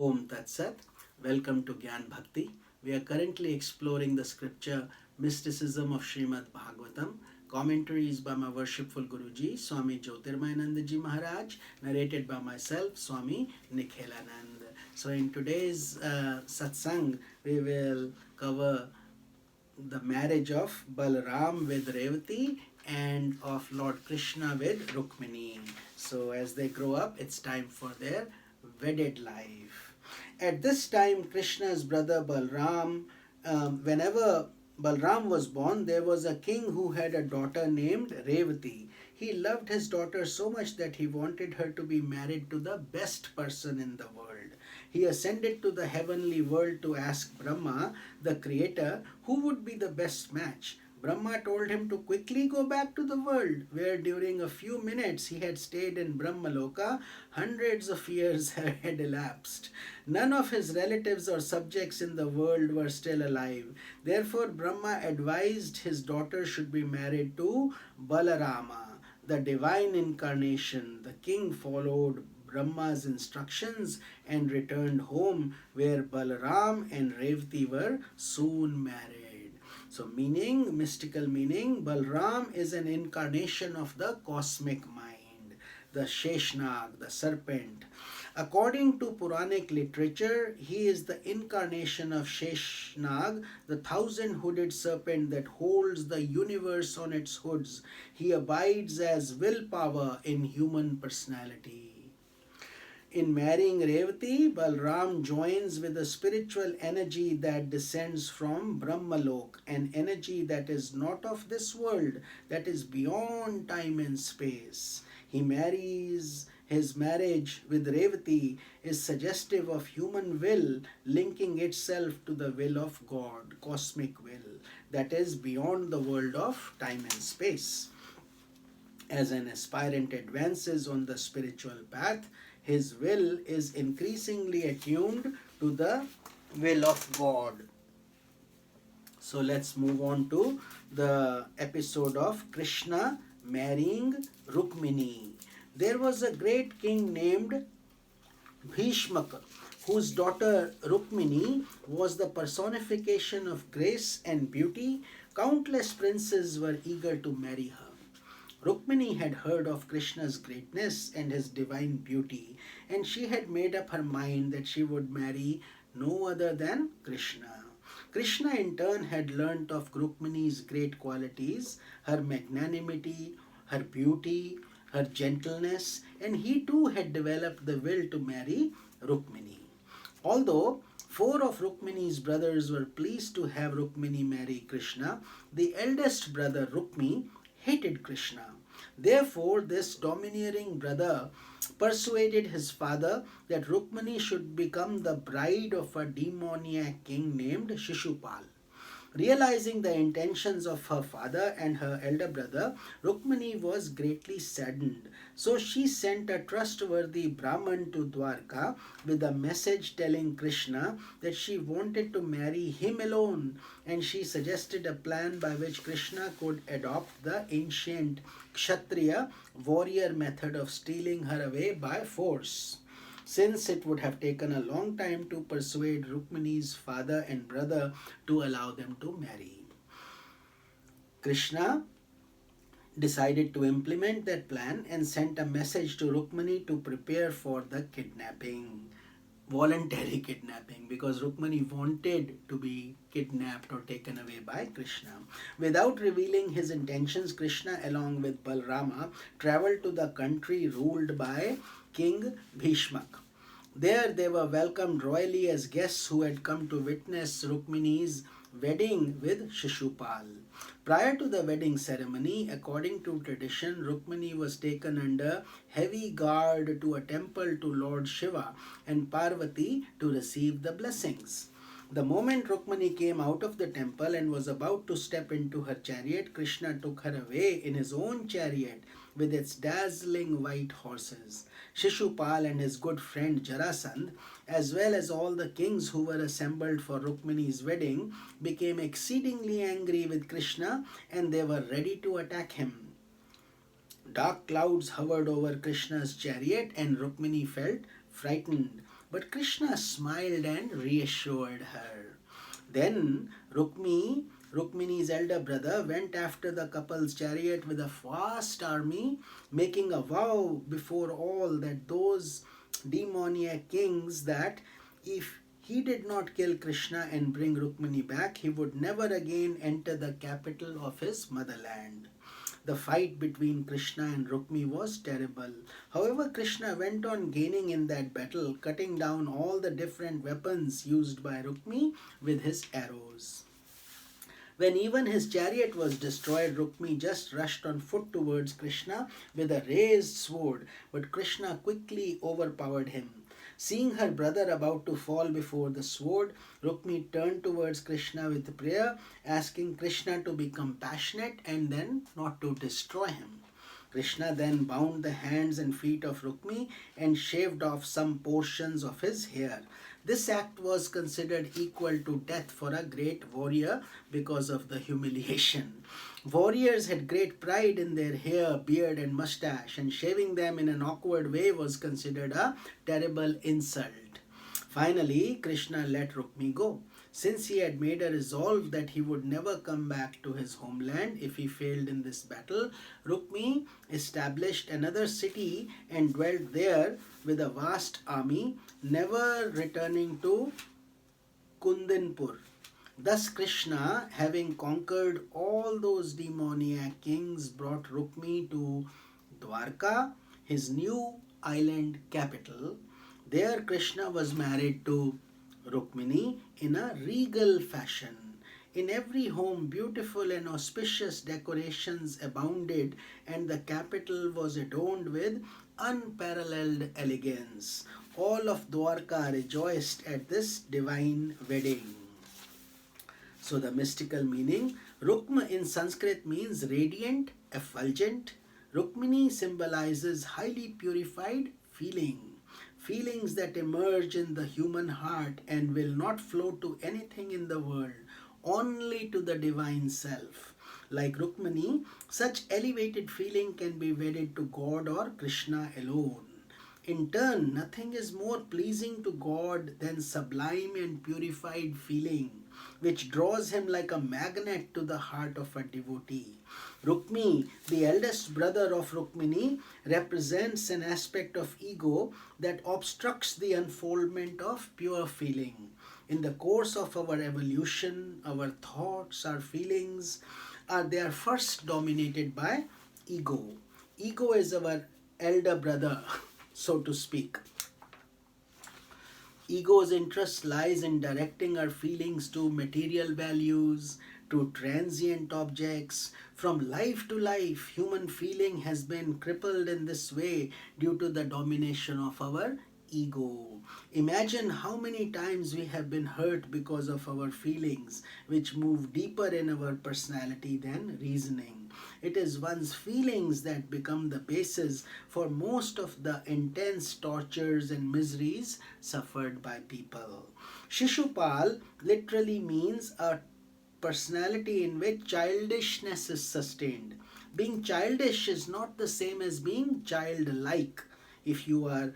Om Tat Sat. Welcome to Gyan Bhakti. We are currently exploring the scripture Mysticism of Srimad Bhagavatam. Commentaries by my worshipful Guruji, Swami Jyotirmayananda Ji Maharaj, narrated by myself, Swami Nikhilanand. So, in today's satsang, we will cover the marriage of Balaram with Revati and of Lord Krishna with Rukmini. So, as they grow up, it's time for their wedded life. At this time, Krishna's brother Balram, whenever Balram was born, there was a king who had a daughter named Revati. He loved his daughter so much that he wanted her to be married to the best person in the world. He ascended to the heavenly world to ask Brahma, the creator, who would be the best match. Brahma told him to quickly go back to the world, where during a few minutes he had stayed in Brahmaloka, hundreds of years had elapsed. None of his relatives or subjects in the world were still alive. Therefore, Brahma advised his daughter should be married to Balarama, the divine incarnation. The king followed Brahma's instructions and returned home, where Balaram and Revati were soon married. So, mystical meaning, Balram is an incarnation of the cosmic mind, the Sheshnag, the serpent. According to Puranic literature, he is the incarnation of Sheshnag, the thousand-hooded serpent that holds the universe on its hoods. He abides as willpower in human personality. In marrying Revati, Balram joins with a spiritual energy that descends from Brahmalok, an energy that is not of this world, that is beyond time and space. His marriage with Revati is suggestive of human will linking itself to the will of God, cosmic will, that is beyond the world of time and space. As an aspirant advances on the spiritual path, his will is increasingly attuned to the will of God. So let's move on to the episode of Krishna marrying Rukmini. There was a great king named Bhishmaka, whose daughter Rukmini was the personification of grace and beauty. Countless princes were eager to marry her. Rukmini had heard of Krishna's greatness and his divine beauty, and she had made up her mind that she would marry no other than Krishna. Krishna in turn had learnt of Rukmini's great qualities, her magnanimity, her beauty, her gentleness, and he too had developed the will to marry Rukmini. Although four of Rukmini's brothers were pleased to have Rukmini marry Krishna, the eldest brother Rukmi hated Krishna. Therefore, this domineering brother persuaded his father that Rukmini should become the bride of a demoniac king named Shishupal. Realizing the intentions of her father and her elder brother, Rukmini was greatly saddened. So she sent a trustworthy Brahman to Dwarka with a message telling Krishna that she wanted to marry him alone, and she suggested a plan by which Krishna could adopt the ancient Kshatriya warrior method of stealing her away by force. Since it would have taken a long time to persuade Rukmini's father and brother to allow them to marry, Krishna decided to implement that plan and sent a message to Rukmini to prepare for the kidnapping, voluntary kidnapping, because Rukmini wanted to be kidnapped or taken away by Krishna. Without revealing his intentions, Krishna along with Balrama traveled to the country ruled by King Bhishmak. There they were welcomed royally as guests who had come to witness Rukmini's wedding with Shishupal. Prior to the wedding ceremony, according to tradition, Rukmini was taken under heavy guard to a temple to Lord Shiva and Parvati to receive the blessings. The moment Rukmini came out of the temple and was about to step into her chariot, Krishna took her away in his own chariot with its dazzling white horses. Shishupal and his good friend Jarasandh, as well as all the kings who were assembled for Rukmini's wedding, became exceedingly angry with Krishna and they were ready to attack him. Dark clouds hovered over Krishna's chariot and Rukmini felt frightened. But Krishna smiled and reassured her. Then Rukmini's elder brother, went after the couple's chariot with a vast army, making a vow before all that those demoniac kings that if he did not kill Krishna and bring Rukmini back, he would never again enter the capital of his motherland. The fight between Krishna and Rukmi was terrible. However, Krishna went on gaining in that battle, cutting down all the different weapons used by Rukmi with his arrows. When even his chariot was destroyed, Rukmi just rushed on foot towards Krishna with a raised sword, but Krishna quickly overpowered him. Seeing her brother about to fall before the sword, Rukmi turned towards Krishna with prayer, asking Krishna to be compassionate and then not to destroy him. Krishna then bound the hands and feet of Rukmi and shaved off some portions of his hair. This act was considered equal to death for a great warrior because of the humiliation. Warriors had great pride in their hair, beard and mustache, and shaving them in an awkward way was considered a terrible insult. Finally, Krishna let Rukmi go. Since he had made a resolve that he would never come back to his homeland if he failed in this battle, Rukmi established another city and dwelt there with a vast army, never returning to Kundinpur. Thus Krishna, having conquered all those demoniac kings, brought Rukmi to Dwarka, his new island capital. There Krishna was married to Rukmini in a regal fashion. In every home, beautiful and auspicious decorations abounded, and the capital was adorned with unparalleled elegance. All of Dwarka rejoiced at this divine wedding. So the mystical meaning, Rukma in Sanskrit means radiant, effulgent. Rukmini symbolizes highly purified feelings that emerge in the human heart and will not flow to anything in the world, only to the divine self. Like Rukmini, such elevated feeling can be wedded to God or Krishna alone. In turn, nothing is more pleasing to God than sublime and purified feeling, which draws him like a magnet to the heart of a devotee. Rukmi, the eldest brother of Rukmini, represents an aspect of ego that obstructs the unfoldment of pure feeling. In the course of our evolution, our thoughts, our feelings, they are first dominated by ego. Ego is our elder brother, so to speak. Ego's interest lies in directing our feelings to material values, to transient objects. From life to life, human feeling has been crippled in this way due to the domination of our ego. Imagine how many times we have been hurt because of our feelings, which move deeper in our personality than reasoning. It is one's feelings that become the basis for most of the intense tortures and miseries suffered by people. Shishupal literally means a personality in which childishness is sustained. Being childish is not the same as being childlike. If you are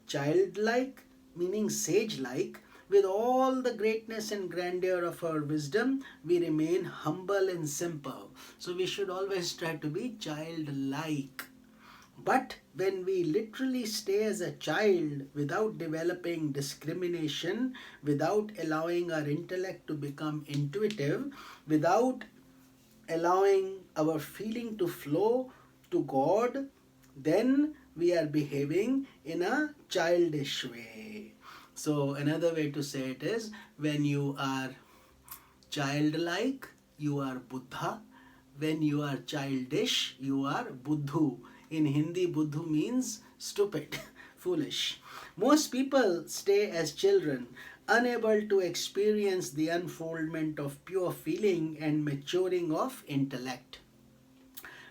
childlike, meaning sage-like, with all the greatness and grandeur of our wisdom, we remain humble and simple. So we should always try to be childlike. But when we literally stay as a child without developing discrimination, without allowing our intellect to become intuitive, without allowing our feeling to flow to God, then we are behaving in a childish way. So another way to say it is, when you are childlike, you are Buddha. When you are childish, you are Buddhu. In Hindi, Buddhu means stupid, foolish. Most people stay as children, unable to experience the unfoldment of pure feeling and maturing of intellect.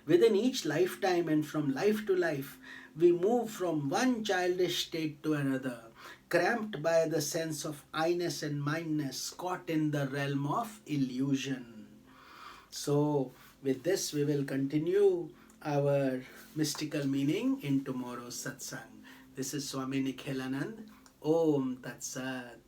Within each lifetime and from life to life, we move from one childish state to another, cramped by the sense of I-ness and mindness, caught in the realm of illusion. So, with this, we will continue our mystical meaning in tomorrow's satsang. This is Swami Nikhilanand. Om Tat Sat.